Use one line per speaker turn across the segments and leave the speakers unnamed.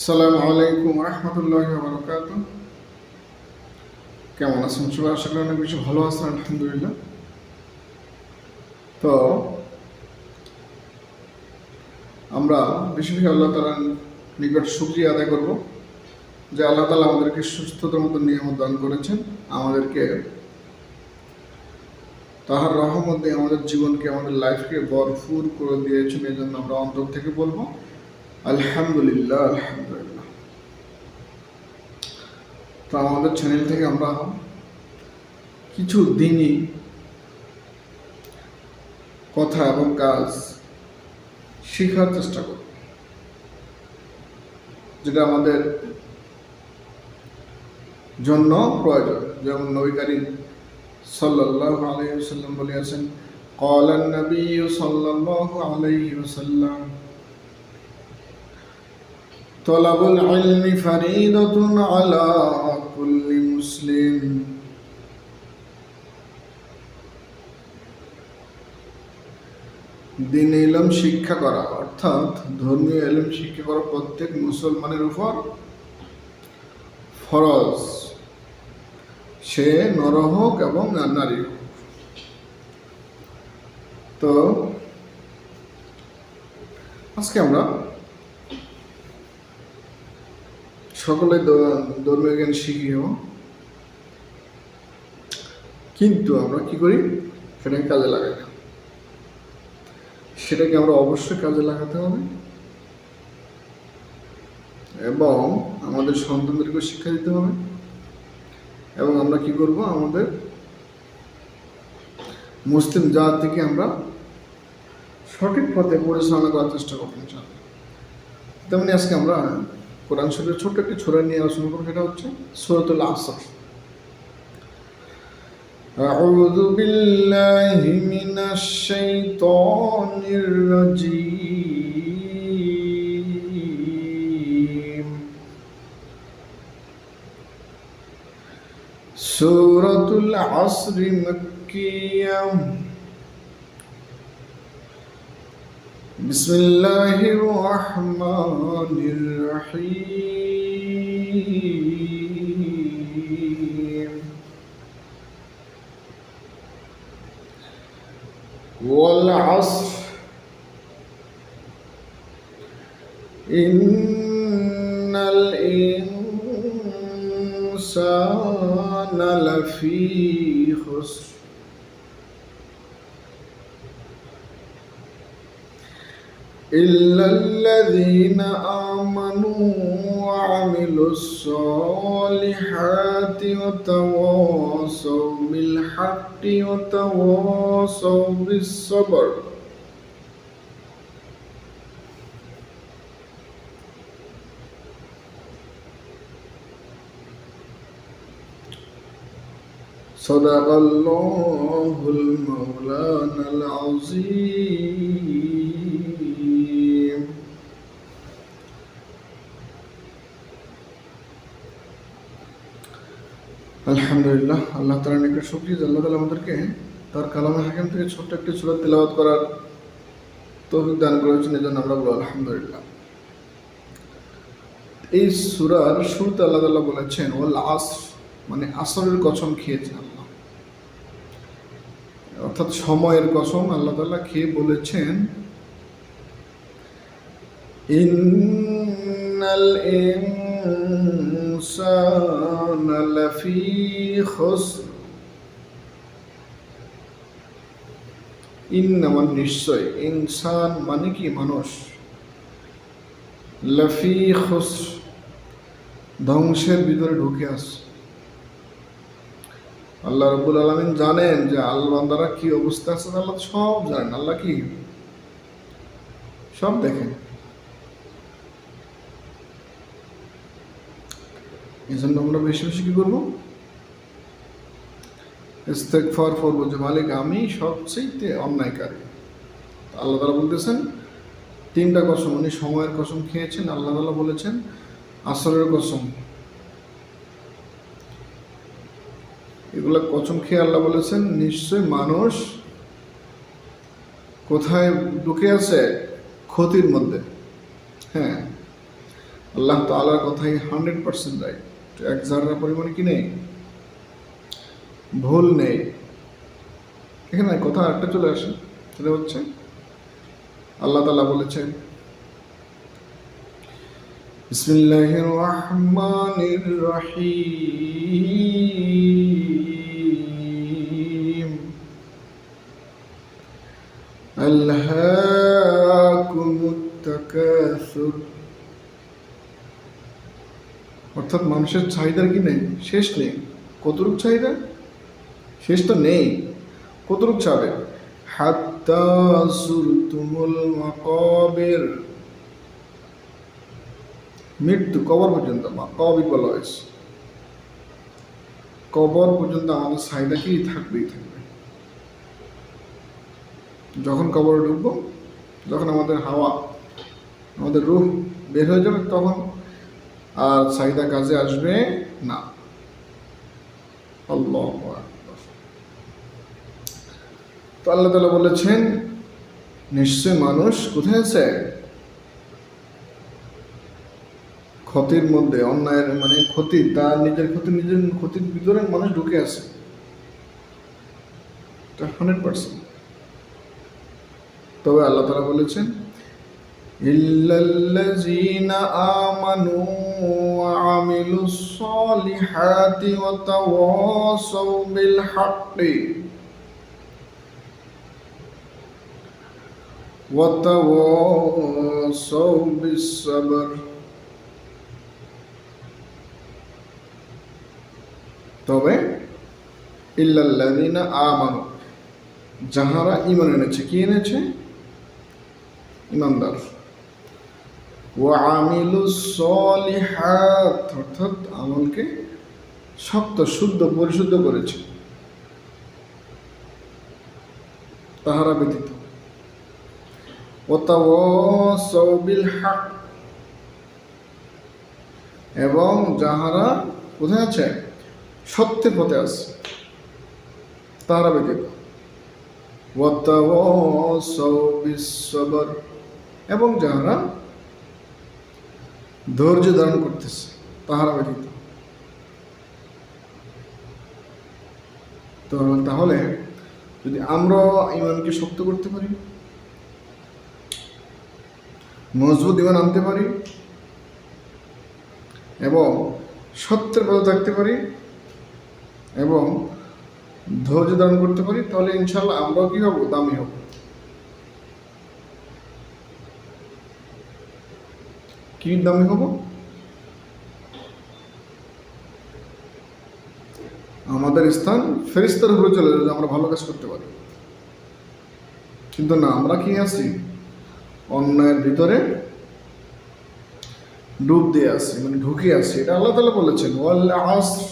আসসালামু আলাইকুম রহমতুল্লাহি ওয়া বারাকাতুহু। কেমন আছেন সবাই? আশা করি অনেক বেশি ভালো আছেন, আলহামদুলিল্লাহ। তো আমরা বেশি বেশি আল্লাহ তাআলার নিকট শুকরিয়া আদায় করব যে আল্লাহ তাআলা আমাদেরকে সুস্থতার মতো নিয়ামত দান করেছেন, আমাদেরকে তাহার রহমত দিয়ে আমাদের জীবনকে, আমাদের লাইফকে ভরপুর করে দিয়েছেন। এই জন্য আমরা অন্তর থেকে বলবো আলহামদুলিল্লাহ, আলহামদুলিল্লাহ। তো আমাদের চ্যানেল থেকে আমরা কিছু দিনই কথা এবং কাজ শেখার চেষ্টা করব, যেটা আমাদের জন্য প্রয়োজন। যেমন নবী করিম সাল্লাল্লাহু আলাইহি ওয়াসাল্লাম বলেছেন, قال النبي صلى الله عليه وسلم طلب العلم فريضة على كل مسلم। দিন ইলম শিক্ষা করা অর্থাৎ ধর্মীয় ইলম শিক্ষা করা প্রত্যেক মুসলমানের উপর ফরজ, সে নর হোক এবং নারী হোক। তো আজকে আমরা সকলে ধর্মীয় জ্ঞান শিখিও, কিন্তু আমরা কি করি? সেটাকে কাজে লাগাই না। সেটাকে আমরা অবশ্যই কাজে লাগাতে হবে এবং আমাদের সন্তানদেরকে শিক্ষা দিতে হবে। এবং আমরা কি করব? আমাদের মুসলিম জাতিকে আমরা সঠিক পথে পরিচালনা করার চেষ্টা করবো ইনশাআল্লাহ। তেমনি আজকে আমরা কোরআন শরীফের ছোট্ট একটি সূরা নিয়ে আলোচনা করবো, সেটা হচ্ছে সূরাতুল আসর। أعوذ بالله من الشيطان الرجيم سورة العصر مكية بسم الله الرحمن الرحيم والعصر إن الإنسان لفي خسر إلا الذين آمنوا وعملوا الصالحات وتواصوا بالحق وتواصوا بالصبر صدق الله المولانا العظيم। আলহামদুলিল্লাহ, আল্লাহ তাআলার নিকট শুকরিয়া যে আল্লাহ তাআলা আমাদেরকে তার কালামে হাকিম থেকে ছোট্ট একটি সূরা তিলাওয়াত করার তৌফিক দান করেছেন। এই জন্য আমরা বলবো আলহামদুলিল্লাহ। এই সূরার শুরুতে আল্লাহ তাআলা বলেছেন ওয়াল আসর, মানে আসরের কসম খেয়েছেন আল্লাহ, অর্থাৎ সময়ের কসম আল্লাহ তাআলা খেয়ে বলেছেন ইন্নাল ইনসানা লাফি খুসর। ইন্না মানে নিশ্চয়, ইনসান মানে কি? মানুষ। লাফি খুসর ধ্বংসের ভিতরে ঢুকে আছে। আল্লাহ রাব্বুল আলামিন জানেন যে আল্লাহ বান্দারা কি অবস্থা আছে, আল্লাহ সব জানেন। আল্লাহ কি সব দেখেন। এই জন্য আমরা বেশি বেশি কি করবো? ইস্তেগফার করবো যে মালিক আমি সবচেয়ে অন্যায়কারী। আল্লাহ তাআলা বলতেছেন তিনটা কসম, উনি সময়ের কসম খেয়েছেন। আল্লাহ তাআলা বলেছেন আসরের কসম। এগুলা কসম খেয়ে আল্লাহ বলেছেন নিশ্চয় মানুষ কোথায় ঢুকে আছে? ক্ষতির মধ্যে। হ্যাঁ, আল্লাহ তাআলার কথাই 100% রাইট, এক জাররা পরিমাণ কি নেই, ভুল নেই। এখানে কথা একটা চলে আসে, সেটা হচ্ছে আল্লাহ তাআলা বলেছেন বিসমিল্লাহির রহমানির রহিম আলহাকুমুত তাকাসুর। অর্থাৎ মানুষের চাহিদার কি নেই, শেষ নেই। কতটুক চাহিদা, শেষ তো নেই। কতটুক চাবে, হাত্তা যুরতুমুল মাকাবির, মৃত্যু, কবর পর্যন্ত, মাকাবির বলা হয়েছে। কবর পর্যন্ত আমাদের চাহিদা কি থাকবেই থাকবে। যখন কবরে ঢুকবো, যখন আমাদের হাওয়া, আমাদের রূহ বের হয়ে যাবে, তখন আর চাহিদা কাজে আসবে না। আল্লাহু আকবার। তো আল্লাহ তাআলা বলেছেন নিশ্চয় মানুষ কোথায় আছে, ক্ষতির মধ্যে, অন্যায়ের মানে ক্ষতি, তার নিজের ক্ষতির ভিতরে মানুষ ঢুকে আছে, 100%। তবে আল্লাহ তাআলা বলেছেন ইল্লাল্লাযীনা আমানু ওয়া আমিলুস সলিহাতি ওয়া তাওয়াসাউ বিল হাক্কি ওয়া তাওয়াসাউ বিস সাবর। তবে ইল্লাল্লাযীনা আমানু, যাহারা ঈমান এনেছে, কি এনেছে, ঈমানদার। ওয়া আমিলুস সলিহাত, অর্থাৎ আমলকে শক্ত, শুদ্ধ, পরিশুদ্ধ করেছে, তাহারা ব্যতীত। ওয়া তাওয়াসাউ বিল হক, এবং যাহারা কোথায় আছে, সত্যের পথে আছে, তাহারা ব্যতীত। ওয়া তাওয়াসাউ বিস সাবর, এবং যাহারা ধৈর্য ধারণ করতেছে, তাহারা ব্যতীত। তো তাহলে যদি আমরা ঈমানকে শক্ত করতে পারি, মজবুত ঈমান আনতে পারি, এবং সত্যের পথে থাকতে পারি, এবং ধৈর্য ধারণ করতে পারি, তাহলে ইনশাআল্লাহ আমরাও কি হব, দামি হব। কি দামি হব, আমাদের স্থান ফেরেশতার উপরে চলে যাবে, আমরা ভালো কাজ করতে পারি। কিন্তু না, আমরা কি আছি, অন্যায়ের ভিতরে ডুব দিয়ে আছি, মানে ঢুকে আছি। এটা আল্লাহ তাআলা বলেছেন ওয়াল আসর,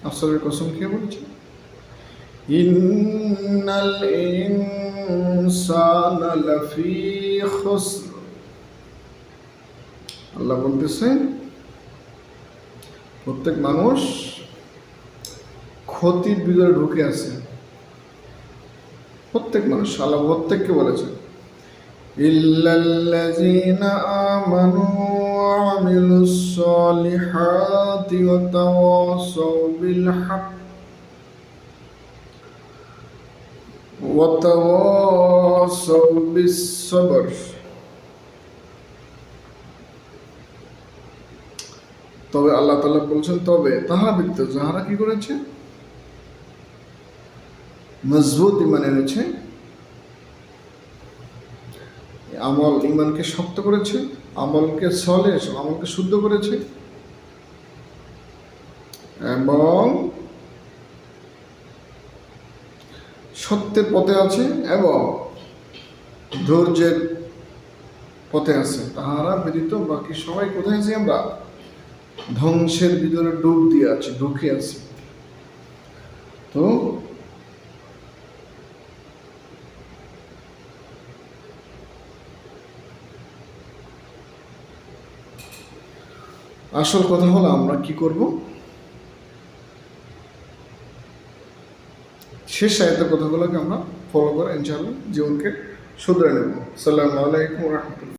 আসরের কসম খেয়ে বলেছেন ইন্নাল ইনসানা লাফি খুসর। আল্লাহ বলতেছেন প্রত্যেক মানুষ ক্ষতির ভিতরে ঢুকে আছে, প্রত্যেক মানুষ। আল্লাহ প্রত্যেককে বলেছেন ইল্লাল্লাযীনা আমানু ওয়া আমিলুস সলিহাতি ওয়া তাওয়াসাউ বিল হক ওয়া তাওয়াসাউ বিস সাবর। তবে আল্লাহ তাআলা বলছেন তবে তাহারা ব্যতীত যাহারা কি করেছে, মজবুত ঈমান এনেছে, আমল ঈমানকে শক্ত করেছে, আমলকে সলে, আমলকে শুদ্ধ করেছে, এবং সত্যের পথে আছে, এবং ধৈর্যের পথে আছে, তাহারা ব্যতীত বাকি সবাই কোথায় আছি, আমরা ধ্বংসের ভিতরে ডুব দিয়ে আছি, ঢুকে আছি। তো আসল কথা হলো আমরা কি করব, শেষ আয়াতের কথাগুলোকে আমরা ফলো করে ইনশাআল্লাহ জীবনকে শুধরে নেব। আসসালামু আলাইকুম ওয়া রাহমাতুল্লাহ।